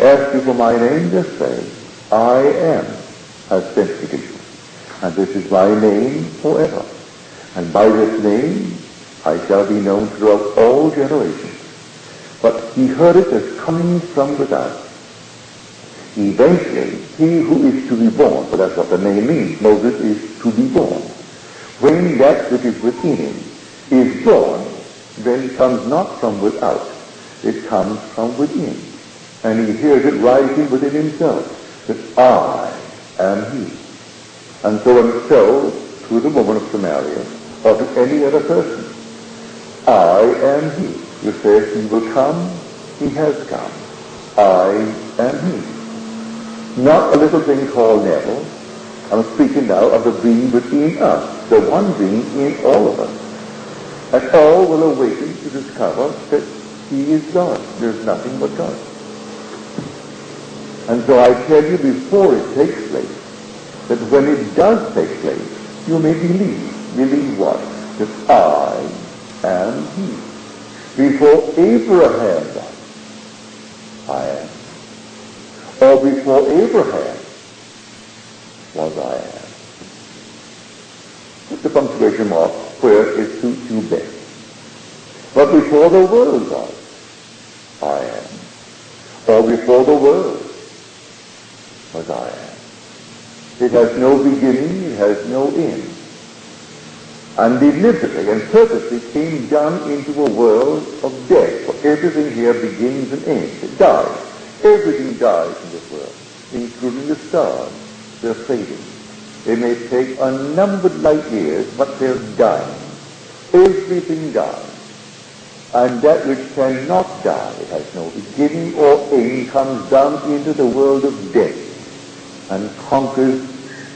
ask you for my name, just say, I am has sent me to you. And this is my name forever. And by this name I shall be known throughout all generations. But he heard it as coming from without. Eventually, he who is to be born, for that's what the name means, Moses is to be born. When that which is within him is born, then it comes not from without, it comes from within. And he hears it rising within himself, that I am he. And so to the woman of Samaria, or to any other person, I am he. You say he will come, he has come. I am he. Not a little thing called Neville. I'm speaking now of the being within us, the one being in all of us. And all will awaken to discover that he is God. There's nothing but God. And so I tell you before it takes place, that when it does take place, you may believe. Believe what? That I am he. Before Abraham died, I am. Or before Abraham was I am. Put the punctuation mark where it suits you best. But before the world was, I am. Or before the world was I am. It has no beginning, it has no end. And deliberately and purposely came down into a world of death. For everything here begins and ends. It dies. Everything dies in this world, including the stars. They're fading. They may take unnumbered light years, but they're dying. Everything dies. And that which cannot die, has no beginning or end, comes down into the world of death and conquers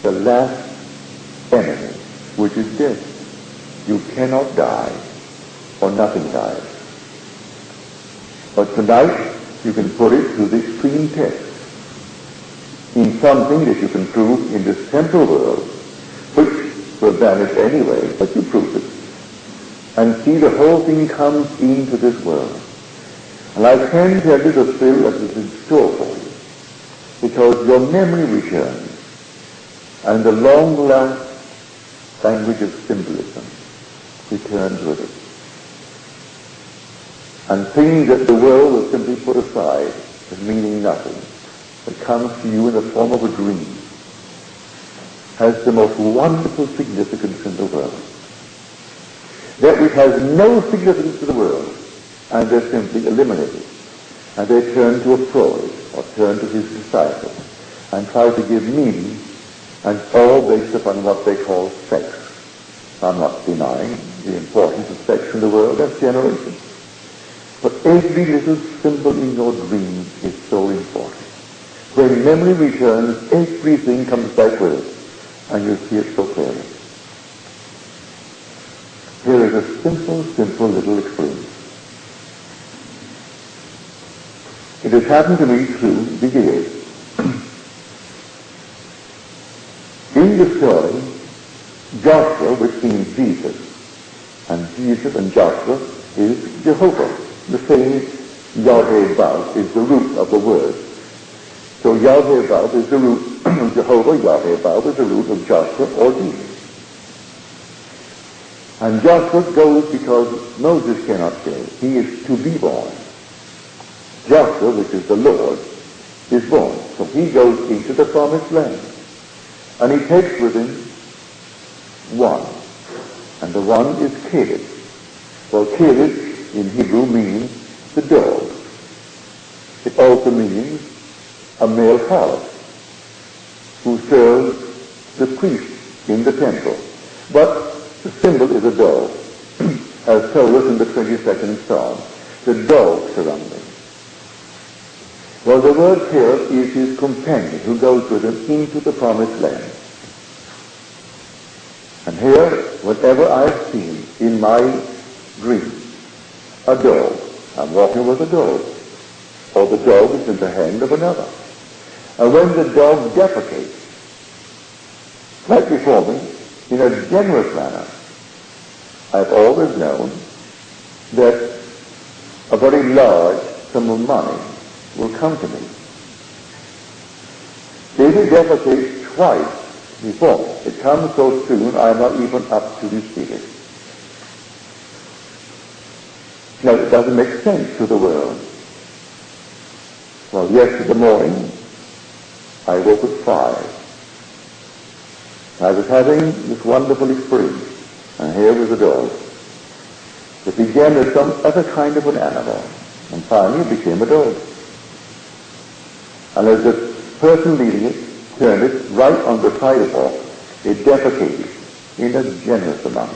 the last enemy, which is death. You cannot die, or nothing dies. But tonight, you can put it to the extreme test in something that you can prove in this temporal world, which will vanish anyway, but you prove it. And see, the whole thing comes into this world. And I can tell you the thrill that is in store for you, because your memory returns, and the long-last language of symbolism returns with it. And things that the world will simply put aside as meaning nothing, that comes to you in the form of a dream, has the most wonderful significance in the world. That which has no significance to the world, and they're simply eliminated. And they turn to a Freud, or turn to his disciples, and try to give meaning, and all based upon what they call sex. I'm not denying the importance of sex in the world, that's generation. But every little symbol in your dream is so important. When memory returns, everything comes back with it, and you see it so clearly. Here is a simple little experience. It has happened to me through the years. In the story, Joshua, which means Jesus, and Jesus and Joshua is Jehovah. The same Yahweh-Vav is the root of the word. So Yahweh-Vav is the root of Jehovah, Yahweh-Vav is the root of Joshua or Jesus. And Joshua goes because Moses cannot go. He is to be born. Joshua, which is the Lord, is born. So he goes into the promised land. And he takes with him one. And the one is Caleb. Well, Caleb in Hebrew means the dog. It also means a male harlot who serves the priest in the temple. But the symbol is a dog, as told us in the 22nd Psalm. The dog surrounding. Well, the word here is his companion who goes with him into the promised land. And here, whatever I've seen in my dream, a dog, I'm walking with a dog, or the dog is in the hand of another. And when the dog defecates, right before me, in a generous manner, I've always known that a very large sum of money will come to me. David defecates twice before. It comes so soon, I am not even up to receive it. Now, it doesn't make sense to the world. Well, yesterday morning, I woke at 5. I was having this wonderful experience, and here was a dog. It began as some other kind of an animal, and finally it became a dog. And as the person leading it turned it right on the sidewalk, it defecated in a generous amount.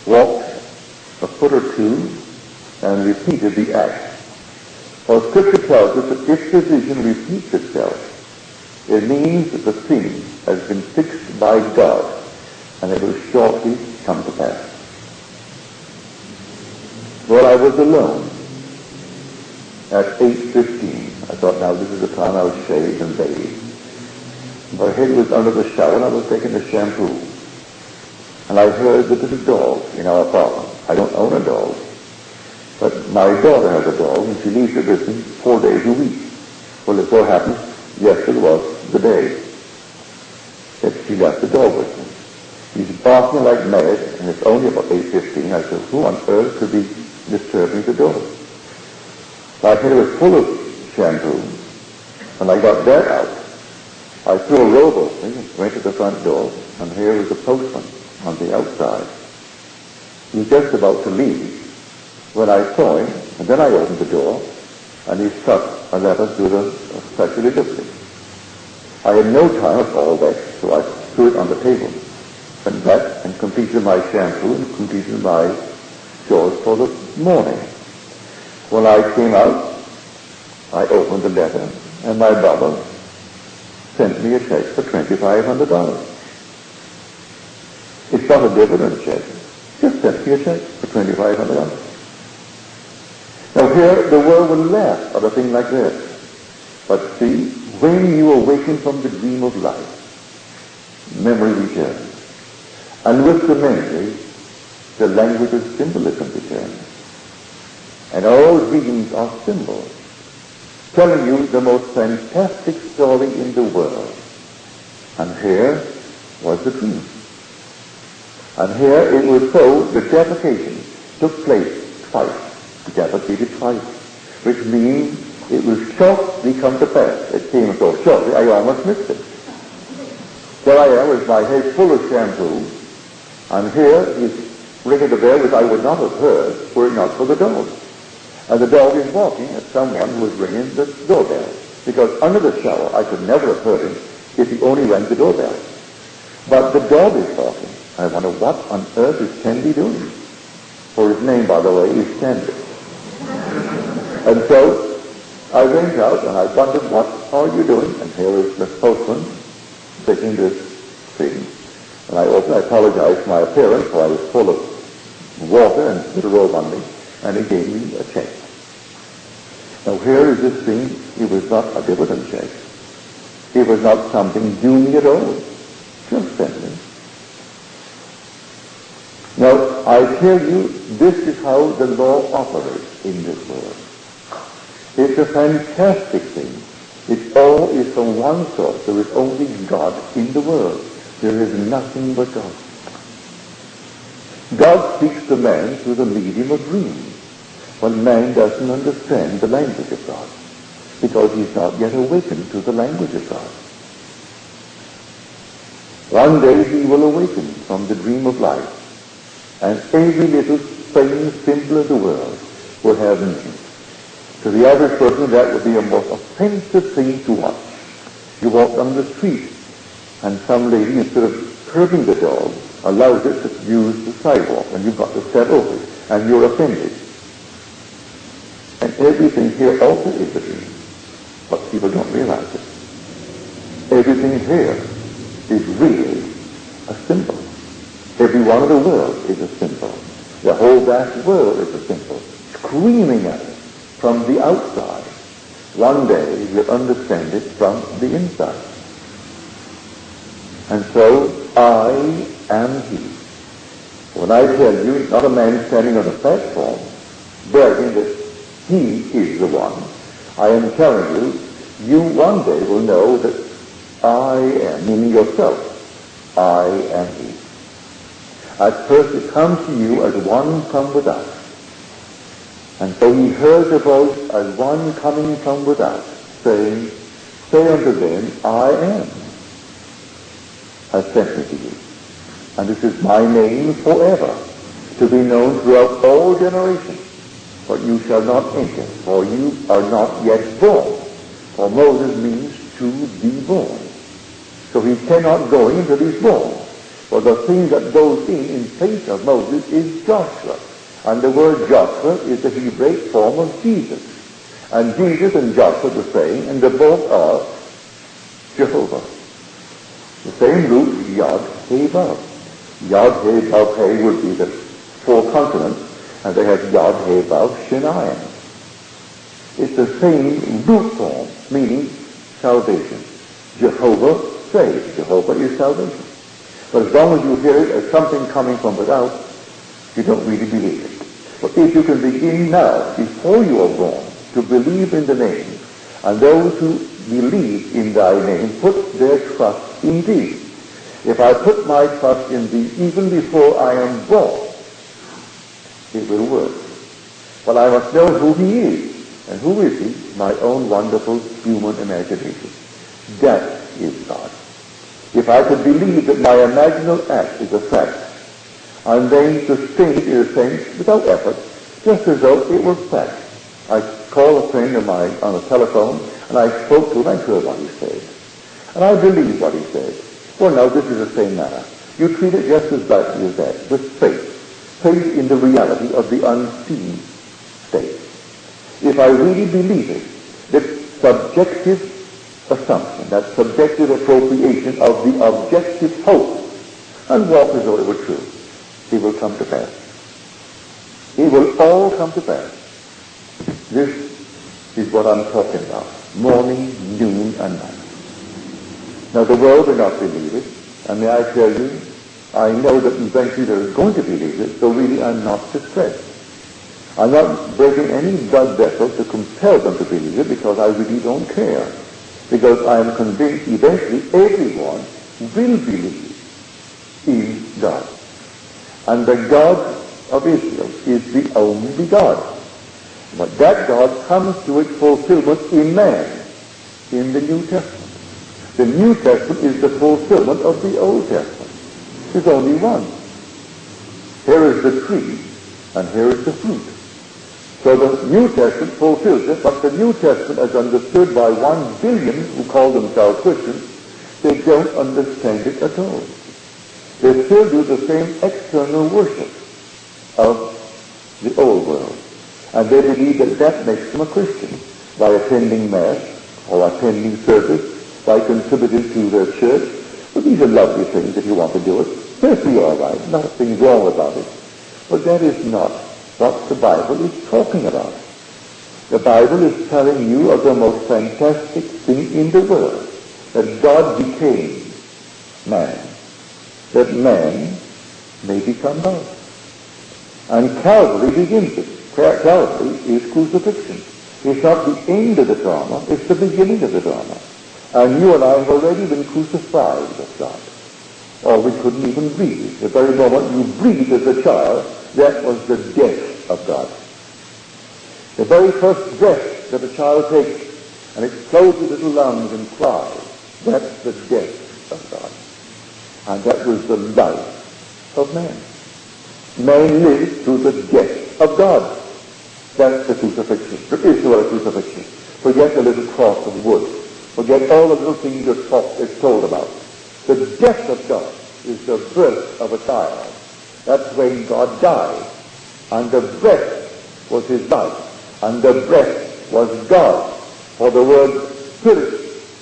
Walked a foot or two and repeated the act. Well, Scripture tells us that if the vision repeats itself, it means that the thing has been fixed by God, and it will shortly come to pass. Well, I was alone at 8:15. I thought, now this is the time I was shaved and bathed. My head was under the shower, and I was taking a shampoo. And I heard that there's a dog in our apartment. I don't own a dog, but my daughter has a dog, and she leaves it with me 4 days a week. Well, it so happens, yesterday was the day that she left the dog with me. He's barking like mad, and it's only about 8:15. I said, who on earth could be disturbing the dog? My head was full of shampoo. When I got that out, I threw a robe open and went to the front door, and here was the postman on the outside. He was just about to leave when I saw him, and then I opened the door, and he stuck a letter through the special delivery. I had no time at all that, so I threw it on the table, went back and completed my shampoo and completed my chores for the morning. When I came out, I opened the letter, and my brother sent me a check for $2,500. It's not a dividend check. Just sent me a check for $2,500. Now here, the world will laugh at a thing like this. But see, when you awaken from the dream of life, memory returns. And with the memory, the language of symbolism returns. And all dreams are symbols, telling you the most fantastic story in the world. And here was the dream. And here it was so the defecation took place twice. Defecated twice, which means it was shortly come to pass. It came so shortly, I almost missed it. There I am with my head full of shampoo, and here he's ringing the bell, which I would not have heard were it not for the dog. And the dog is barking at someone who is ringing the doorbell, because under the shower I could never have heard him if he only rang the doorbell. But the dog is barking. I wonder what on earth is Candy doing? For his name, by the way, is Candy. And so I went out and I wondered, what are you doing? And here is the postman taking this thing. And I apologized for my appearance, for I was full of water and put a robe on me, and he gave me a check. Now here is this thing. It was not a dividend check. It was not something due me at all. Just sent me. Now, I tell you, this is how the law operates in this world. It's a fantastic thing. It all is from one source. There is only God in the world. There is nothing but God. God speaks to man through the medium of dreams, when man doesn't understand the language of God, because he's not yet awakened to the language of God. One day he will awaken from the dream of life, and every little thing, symbol of the world, will have meaning. To the average person, that would be a most offensive thing to watch. You walk down the street, and some lady, instead of curbing the dog, allows it to use the sidewalk, and you've got to step over it, and you're offended. And everything here also is a dream, but people don't realize it. Everything here is really a symbol. Every one of the world is a symbol. The whole vast world is a symbol, screaming at us from the outside. One day we'll understand it from the inside. And so, I am he. When I tell you, it's not a man standing on a platform bragging that he is the one. I am telling you you one day will know that I am, meaning yourself, I am he. At first it comes to you as one from without. And so he heard the voice as one coming from without, saying, say unto them, I am, has sent me to you. And this is my name forever, to be known throughout all generations. But you shall not enter, for you are not yet born. For Moses means to be born. So he cannot go in until he's born. For the thing that goes in place of Moses is Joshua. And the word Joshua is the Hebraic form of Jesus. And Jesus and Joshua the same, and they both are Jehovah. The same root, Yod, He, Vav. Yod, He, Vav, He would be the four consonants, and they have Yod, He, Vav, Shinayim. It's the same root form, meaning salvation. Jehovah saves. Jehovah is salvation. But as long as you hear it as something coming from without, you don't really believe it. But if you can begin now, before you are born, to believe in the name, and those who believe in thy name put their trust in thee. If I put my trust in thee even before I am born, it will work. But I must know who he is. And who is he? My own wonderful human imagination. That is God. If I could believe that my imaginal act is a fact, I'm then sustained in a sense without effort, just as though it were fact. I called a friend of mine on the telephone, and I spoke to him. I heard what he said. And I believed what he said. Well, now, this is the same matter. You treat it just as lightly as that, with faith. Faith in the reality of the unseen state. If I really believe it, that subjective assumption, that subjective appropriation of the objective hope, and walk as though it were true, it will come to pass. It will all come to pass. This is what I'm talking about. Morning, noon, and night. Now the world will not believe it, and may I tell you, I know that eventually they're going to believe it, so really I'm not distressed. I'm not breaking any blood vessels to compel them to believe it, because I really don't care. Because I am convinced eventually everyone will believe in God. And the God of Israel is the only God. But that God comes to its fulfillment in man, in the New Testament. The New Testament is the fulfillment of the Old Testament. There's only one. Here is the tree, and here is the fruit. So the New Testament fulfills it, but the New Testament, as understood by 1 billion who call themselves Christians, they don't understand it at all. They still do the same external worship of the old world. And they believe that that makes them a Christian by attending Mass or attending service, by contributing to their church. But these are lovely things if you want to do it. Perfectly all right. Nothing wrong about it. But that is not what the Bible is talking about. The Bible is telling you of the most fantastic thing in the world, that God became man, that man may become God. And Calvary begins it. Calvary is crucifixion. It's not the end of the drama, it's the beginning of the drama. And you and I have already been crucified with God. Or we couldn't even breathe. The very moment you breathed as a child, that was the death of God. The very first breath that a child takes and explodes his little lungs and cries, that's the death of God. And that was the life of man. Man lives through the death of God. That's the crucifixion. There is no other crucifixion. Forget the little cross of wood. Forget all the little things it's told about. The death of God is the birth of a child. That's when God died. And the breath was his life. And the breath was God. For the word spirit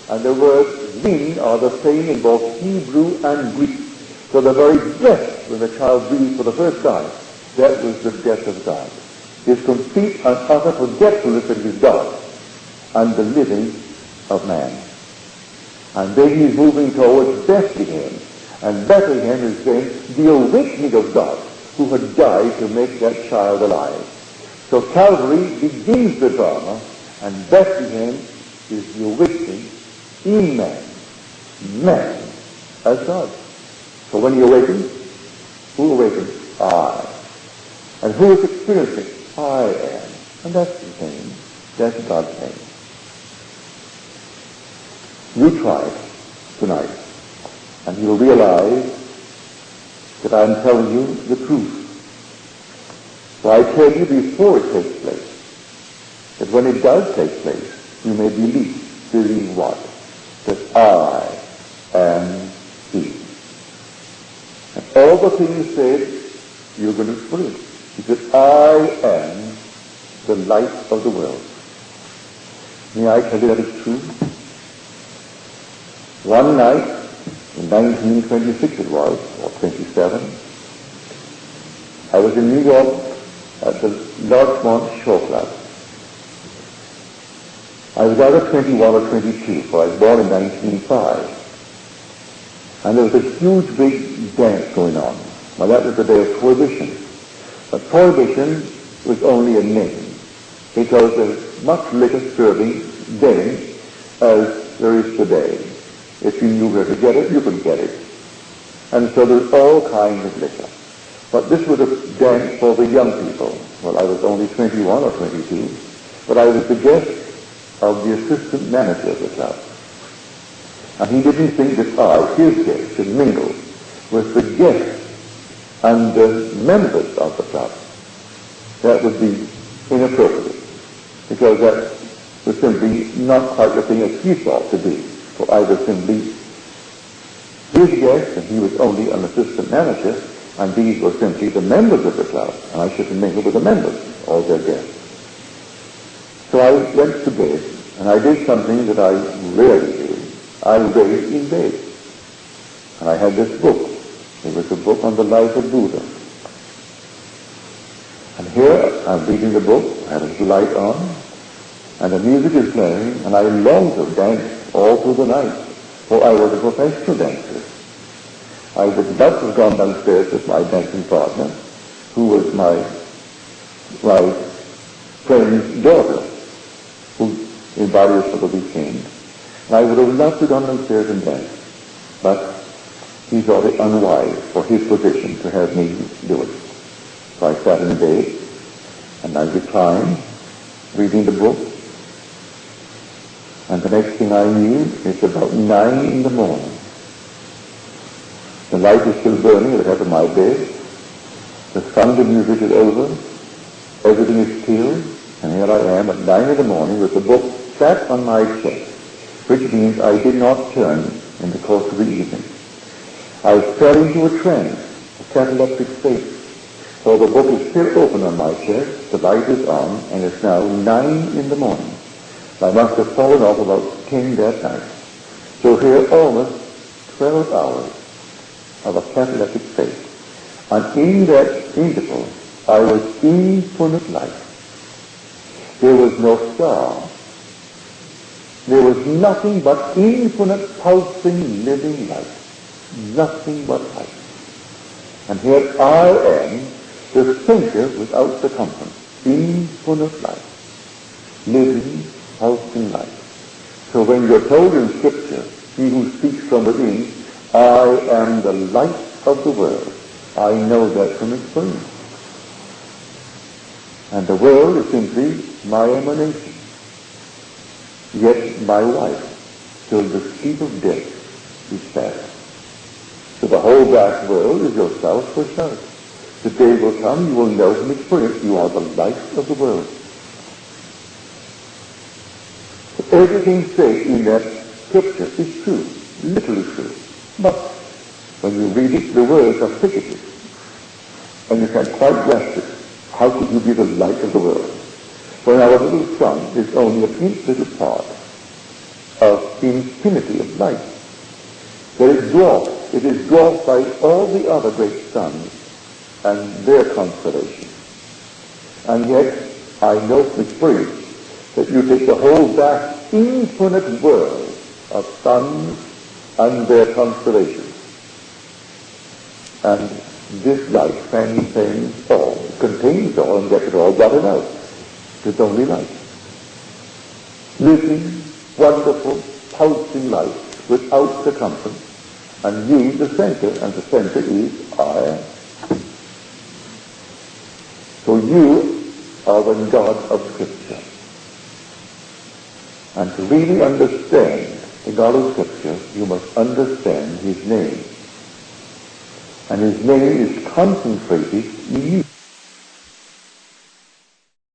and the word wind are the same in both Hebrew and Greek. So the very breath when the child breathed for the first time, that was the death of God. His complete and utter forgetfulness that he is God and the living of man. And then he's moving towards Bethlehem. And Bethlehem is then the awakening of God who had died to make that child alive. So Calvary begins the drama, and Bethlehem is the awakening in man as God. So when you awaken, who awakens? I. And who is experiencing? I am. And that's the thing. That's God's name. You try it tonight, and you'll realize that I'm telling you the truth. So I tell you before it takes place, that when it does take place, you may believe what? That I am He. And all the things said, you're going to experience. He said, I am the light of the world. May I tell you that it's true? One night, in 1926 it was, or 27, I was in New York at the Larchmont Shore Club. I was either 21 or 22, for I was born in 1905. And there was a huge big dance going on. Now that was the day of Prohibition. But Prohibition was only a name, because there's much liquor serving then as there is today. If you knew where to get it, you could get it. And so there's all kinds of liquor. But this was a dance for the young people. Well, I was only 21 or 22, but I was the guest of the assistant manager of the club. And he didn't think that I, his guest, should mingle with the guests and the members of the club. That would be inappropriate, because that was simply not quite the thing as he thought to be. For I was simply his guest, and he was only an assistant manager, and these were simply the members of the club, and I shouldn't mingle with the members, all their guests. So I went to bed, and I did something that I rarely do. I read in bed. And I had this book. It was a book on the life of Buddha. And here I'm reading the book, I had a light on, and the music is playing, and I longed to dance all through the night, for I was a professional dancer. I would not have gone downstairs with my dancing partner, who was my friend's daughter, who invited us for the weekend. And I would have loved to go downstairs and dance, but he thought it unwise for his position to have me do it. So I sat in bed, and I reclined, reading the book, and the next thing I knew, it's about 9 in the morning. The light is still burning at the head of my bed. The sound of music is over. Everything is still. And here I am at 9 in the morning with the book sat on my chest, which means I did not turn in the course of the evening. I fell into a trance, a cataleptic state. So the book is still open on my chest, the light is on, and it's now 9 in the morning. I must have fallen off about 10 that night. So here almost 12 hours of a cataleptic state. And in that interval, I was infinite light. There was no star. There was nothing but infinite pulsing living light. Nothing but light. And here I am, the center without circumference. Infinite light. Living, pulsing light. So when you're told in Scripture, he who speaks from within, I am the light of the world, I know that from experience. And the world is simply my emanation. Yet my wife, till the sleep of death, is fast. So the whole vast world is yourself for self. The day will come, you will know from experience, you are the light of the world. Everything said in that Scripture is true, literally true. But when you read it, the words are figurative. And you can't quite grasp it. How could you be the light of the world? When our little sun is only a piece little part of the infinity of light. That it is dwarfed by all the other great suns and their constellations. And yet, I know from experience that you take the whole vast infinite world of suns and their constellations. And this light transcends all, contains all, and gets it all blotted out. It's only light. Living, wonderful, pulsing light without circumference, and you the center, and the center is I am. So you are the God of Scripture. And to really understand the God of Scripture, you must understand his name. And his name is concentrated in you.